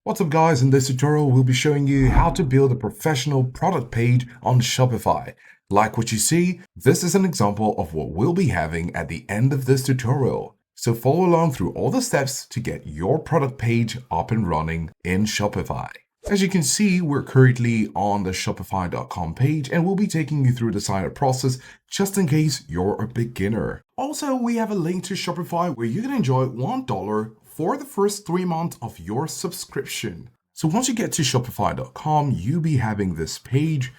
What's up guys, in this tutorial we'll be showing you how to build a professional product page on Shopify. Like what you see, this is an example of what we'll be having at the end of this tutorial. So follow along through all the steps to get your product page up and running in Shopify. As you can see, we're currently on the Shopify.com page and we'll be taking you through the sign up process just in case you're a beginner. Also, we have a link to Shopify where you can enjoy $1 for the first 3 months of your subscription. So once you get to Shopify.com, you'll be having this page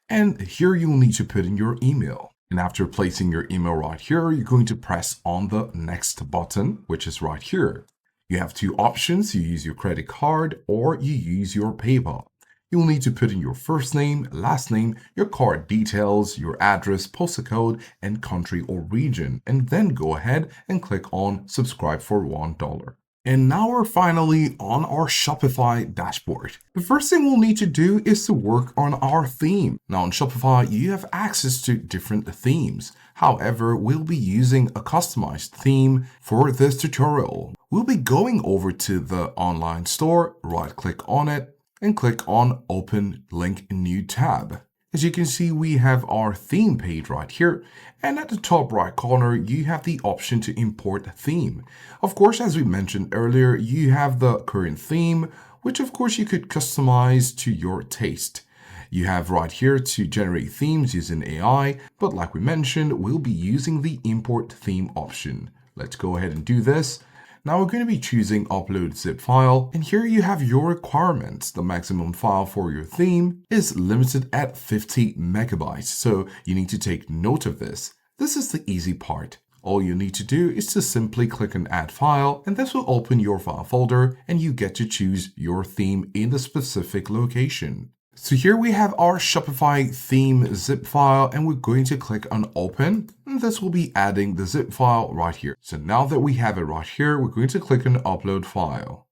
and here you'll need to put in your email. And after placing your email right here, you're going to press on the next button, which is right here. You have two options. You use your credit card or you use your PayPal. You'll need to put in your first name, last name, your card details, your address, postal code, and country or region, and then go ahead and click on subscribe for $1. And now we're finally on our Shopify dashboard. The first thing we'll need to do is to work on our theme. Now on Shopify, you have access to different themes. However, we'll be using a customized theme for this tutorial. We'll be going over to the online store, right click on it, and click on Open Link New Tab. As you can see, we have our theme page right here, and at the top right corner, you have the option to import a theme. Of course, as we mentioned earlier, you have the current theme, which of course you could customize to your taste. You have right here to generate themes using AI, but like we mentioned, we'll be using the import theme option. Let's go ahead and do this. Now we're going to be choosing upload zip file, and here you have your requirements. The maximum file for your theme is limited at 50 megabytes, so you need to take note of this. This is the easy part. All you need to do is to simply click on add file, and this will open your file folder, and you get to choose your theme in the specific location. So here we have our Shopify theme zip file and we're going to click on open, and this will be adding the zip file right here. So now that we have it right here, we're going to click on upload file.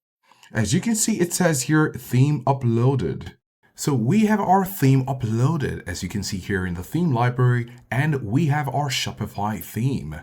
As you can see, it says here theme uploaded. So we have our theme uploaded, as you can see here in the theme library, and we have our Shopify theme.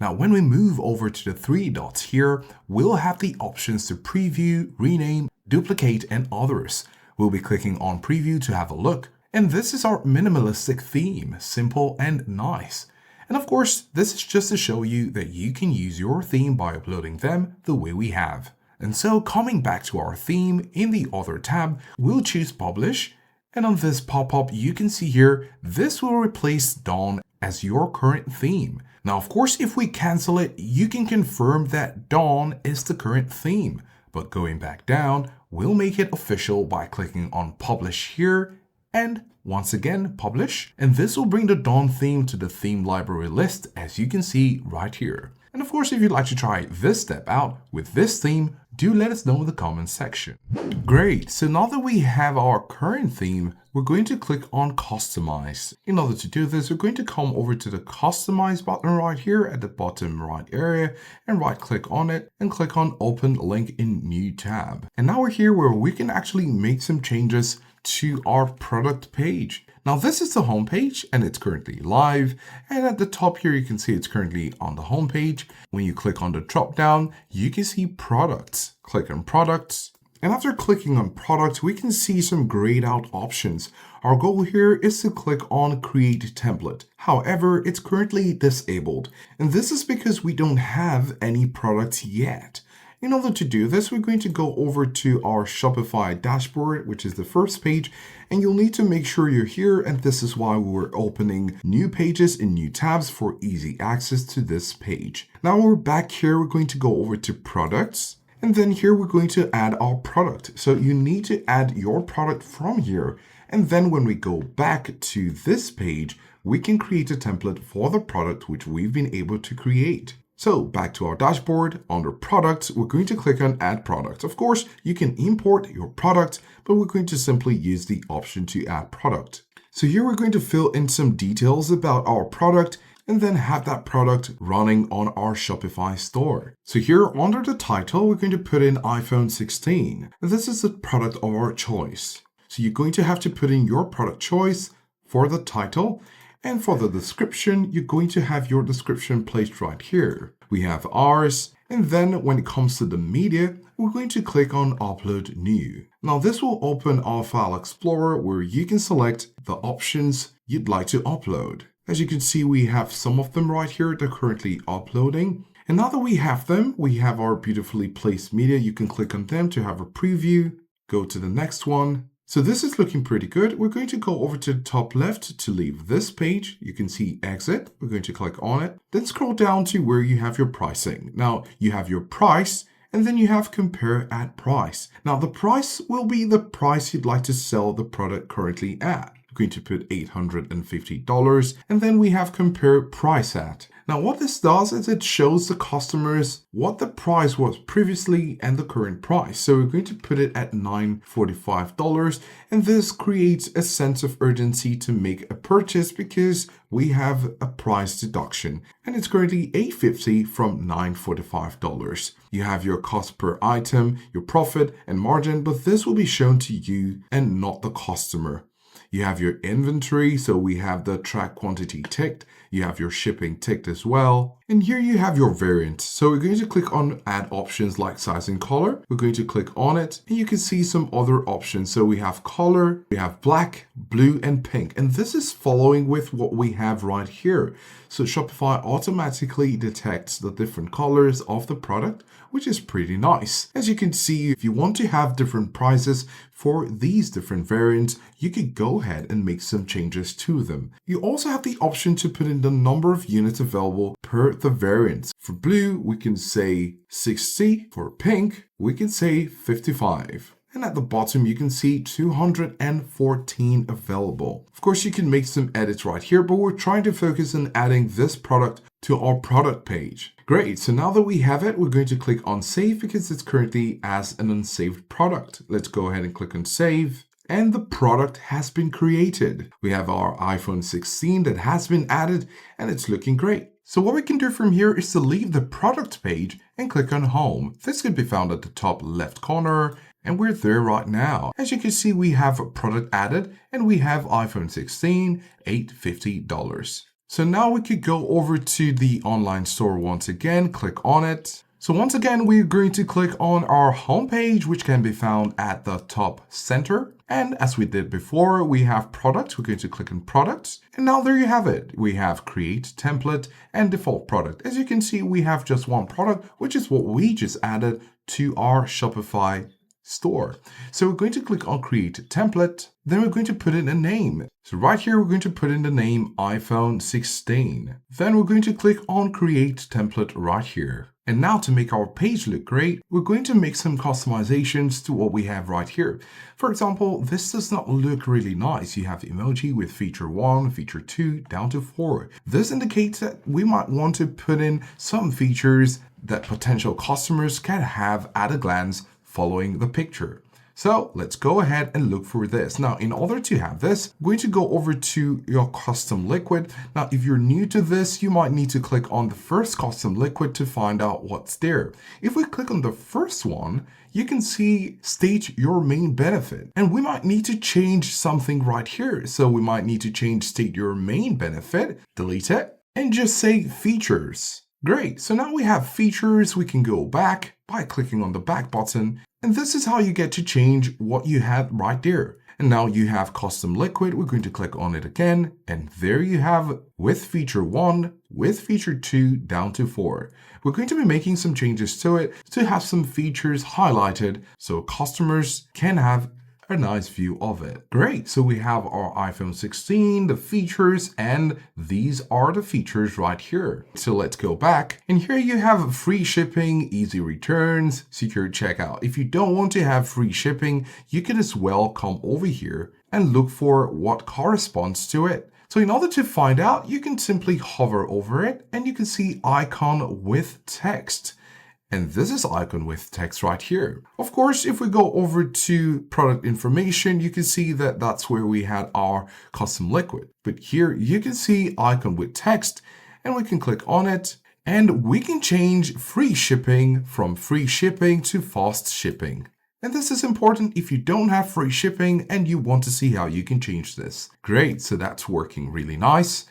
Now, when we move over to the three dots here, we'll have the options to preview, rename, duplicate, and others. We'll be clicking on preview to have a look. And this is our minimalistic theme, simple and nice. And of course, this is just to show you that you can use your theme by uploading them the way we have. And so coming back to our theme, in the other tab, we'll choose publish. And on this pop-up, you can see here, this will replace Dawn as your current theme. Now, of course, if we cancel it, you can confirm that Dawn is the current theme. But going back down, we'll make it official by clicking on publish here and once again publish, and this will bring the Dawn theme to the theme library list, as you can see right here. And of course, if you'd like to try this step out with this theme, do let us know in the comments section. Great, so now that we have our current theme, we're going to click on customize. In order to do this, we're going to come over to the customize button right here at the bottom right area and right click on it and click on open link in new tab. And now we're here where we can actually make some changes to our product page. Now this is the home page and it's currently live, and at the top here you can see it's currently on the home page. When you click on the drop down, you can see products. Click on products, and after clicking on products, we can see some grayed out options. Our goal here is to click on create template. However, it's currently disabled, and this is because we don't have any products yet. In order to do this, we're going to go over to our Shopify dashboard, which is the first page, and you'll need to make sure you're here, and this is why we're opening new pages in new tabs for easy access to this page. Now we're back here, we're going to go over to products, and then here we're going to add our product. So you need to add your product from here, and then when we go back to this page, we can create a template for the product which we've been able to create. So back to our dashboard, under products, we're going to click on add product. Of course, you can import your product, but we're going to simply use the option to add product. So here we're going to fill in some details about our product and then have that product running on our Shopify store. So here under the title, we're going to put in iPhone 16. And this is the product of our choice. So you're going to have to put in your product choice for the title. And for the description, you're going to have your description placed right here. We have ours. And then when it comes to the media, we're going to click on Upload New. Now this will open our File Explorer where you can select the options you'd like to upload. As you can see, we have some of them right here. They're currently uploading. And now that we have them, we have our beautifully placed media. You can click on them to have a preview. Go to the next one. So this is looking pretty good. We're going to go over to the top left to leave this page. You can see exit. We're going to click on it. Then scroll down to where you have your pricing. Now you have your price and then you have compare at price. Now the price will be the price you'd like to sell the product currently at. We're going to put $850 and then we have compare price at. Now what this does is it shows the customers what the price was previously and the current price. So we're going to put it at $945 and this creates a sense of urgency to make a purchase because we have a price deduction and it's currently $850 from $945. You have your cost per item, your profit and margin, but this will be shown to you and not the customer. You have your inventory, so we have the track quantity ticked. You have your shipping ticked as well. And here you have your variant. So we're going to click on add options like size and color. We're going to click on it and you can see some other options. So we have color, we have black, blue, and pink. And this is following with what we have right here. So Shopify automatically detects the different colors of the product, which is pretty nice. As you can see, if you want to have different prices for these different variants, you could go ahead and make some changes to them. You also have the option to put in the number of units available per the variants. For blue, we can say 60. For pink, we can say 55. And at the bottom, you can see 214 available. Of course, you can make some edits right here, but we're trying to focus on adding this product to our product page. Great, so now that we have it, we're going to click on save because it's currently as an unsaved product. Let's go ahead and click on save. And the product has been created. We have our iPhone 16 that has been added and it's looking great. So what we can do from here is to leave the product page and click on home. This can be found at the top left corner. And we're there right now. As you can see, we have a product added and we have iPhone 16, $850. So now we could go over to the online store once again, click on it. So once again, we're going to click on our homepage, which can be found at the top center. And as we did before, we have products. We're going to click on products. And now there you have it. We have create template and default product. As you can see, we have just one product, which is what we just added to our Shopify store. So we're going to click on create template. Then we're going to put in a name. So right here, we're going to put in the name iPhone 16. Then we're going to click on create template right here. And now to make our page look great, we're going to make some customizations to what we have right here. For example, this does not look really nice. You have emoji with feature 1, feature 2, down to 4. This indicates that we might want to put in some features that potential customers can have at a glance following the picture. So let's go ahead and look for this. Now, in order to have this, we're going to go over to your custom liquid. Now, if you're new to this, you might need to click on the first custom liquid to find out what's there. If we click on the first one, you can see state your main benefit. And we might need to change something right here. So we might need to change state your main benefit, delete it, and just say features. Great, so now we have features. We can go back by clicking on the back button. And this is how you get to change what you had right there. And now you have custom liquid. We're going to click on it again. And there you have with feature 1, with feature 2, down to 4. We're going to be making some changes to it to have some features highlighted so customers can have a nice view of it. Great, so we have our iPhone 16, the features, and these are the features right here. So let's go back, and here you have free shipping, easy returns, secure checkout. If you don't want to have free shipping, you can as well come over here and look for what corresponds to it. So in order to find out, you can simply hover over it, and you can see icon with text. And this is icon with text right here. Of course, if we go over to product information, you can see that that's where we had our custom liquid. But here you can see icon with text and we can click on it and we can change free shipping from free shipping to fast shipping. And this is important if you don't have free shipping and you want to see how you can change this. Great, so that's working really nice.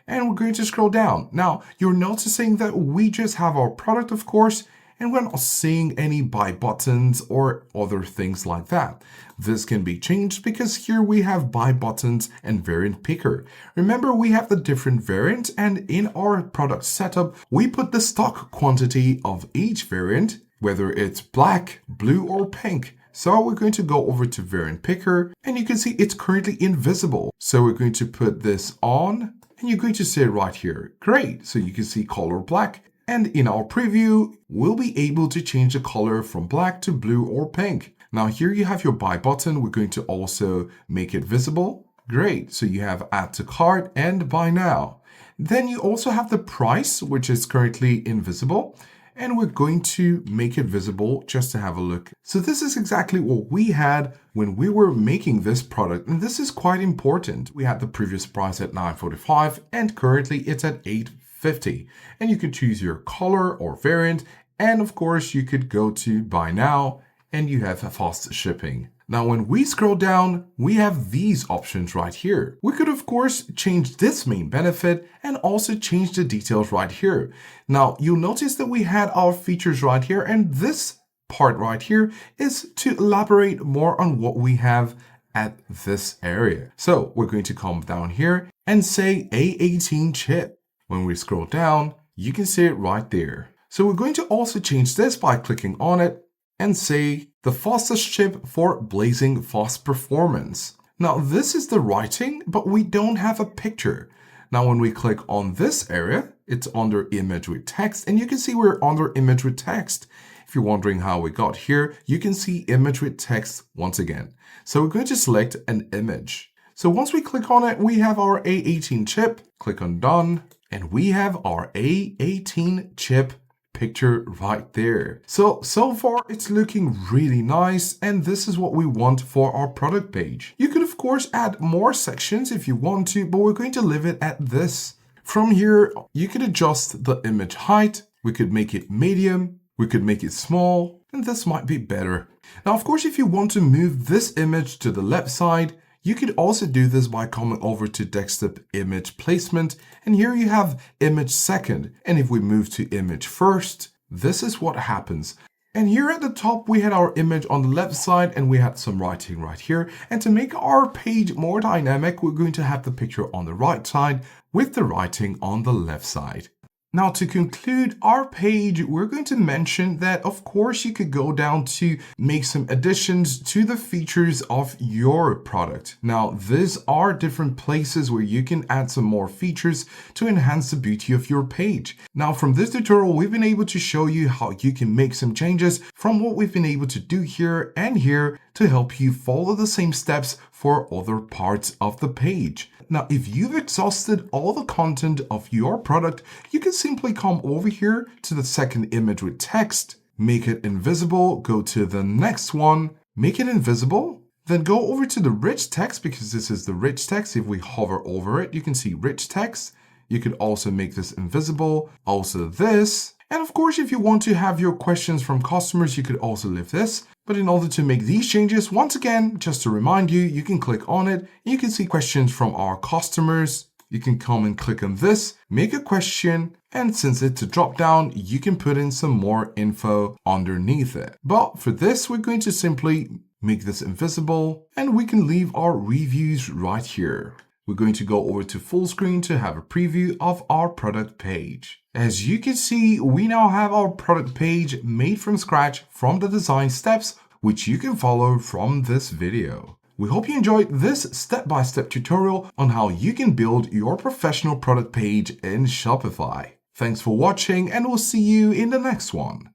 And we're going to scroll down. Now, you're noticing that we just have our product, of course, and we're not seeing any buy buttons or other things like that. This can be changed because here we have buy buttons and variant picker. Remember, we have the different variants, and in our product setup, we put the stock quantity of each variant, whether it's black, blue, or pink. So we're going to go over to variant picker, and you can see it's currently invisible. So we're going to put this on, and you're going to see it right here. Great. So you can see color black. And in our preview, we'll be able to change the color from black to blue or pink. Now here you have your buy button. We're going to also make it visible. Great. So you have add to cart and buy now. Then you also have the price, which is currently invisible. And we're going to make it visible just to have a look. So this is exactly what we had when we were making this product. And this is quite important. We had the previous price at $9.45 and currently it's at $8.50. And you could choose your color or variant. And of course you could go to buy now and you have a fast shipping. Now, when we scroll down, we have these options right here. We could, of course, change this main benefit and also change the details right here. Now, you'll notice that we had our features right here, and this part right here is to elaborate more on what we have at this area. So we're going to come down here and say A18 chip. When we scroll down, you can see it right there. So we're going to also change this by clicking on it and say the fastest chip for blazing fast performance. Now this is the writing, but we don't have a picture. Now when we click on this area, it's under image with text, and you can see we're under image with text. If you're wondering how we got here, you can see image with text once again. So we're going to select an image. So once we click on it, we have our A18 chip, click on done, and we have our A18 chip picture right there. So far it's looking really nice, and this is what we want for our product page. You could of course add more sections if you want to, but we're going to leave it at this. From here, you could adjust the image height. We could make it medium. We could make it small, and this might be better. Now, of course, if you want to move this image to the left side, you could also do this by coming over to desktop image placement, and here you have image second. And if we move to image first, this is what happens. And here at the top, we had our image on the left side and we had some writing right here. And to make our page more dynamic, we're going to have the picture on the right side with the writing on the left side. Now, to conclude our page, we're going to mention that, of course, you could go down to make some additions to the features of your product. Now, these are different places where you can add some more features to enhance the beauty of your page. Now, from this tutorial, we've been able to show you how you can make some changes from what we've been able to do here and here to help you follow the same steps for other parts of the page. Now, if you've exhausted all the content of your product, you can simply come over here to the second image with text, make it invisible, go to the next one, make it invisible, then go over to the rich text because this is the rich text. If we hover over it, you can see rich text. You could also make this invisible, also this. And of course, if you want to have your questions from customers, you could also leave this. But in order to make these changes, once again, just to remind you, you can click on it. You can see questions from our customers. You can come and click on this, make a question, and since it's a drop down, you can put in some more info underneath it. But for this, we're going to simply make this invisible, and we can leave our reviews right here. We're going to go over to full screen to have a preview of our product page. As you can see, we now have our product page made from scratch from the design steps, which you can follow from this video. We hope you enjoyed this step-by-step tutorial on how you can build your professional product page in Shopify. Thanks for watching, and we'll see you in the next one.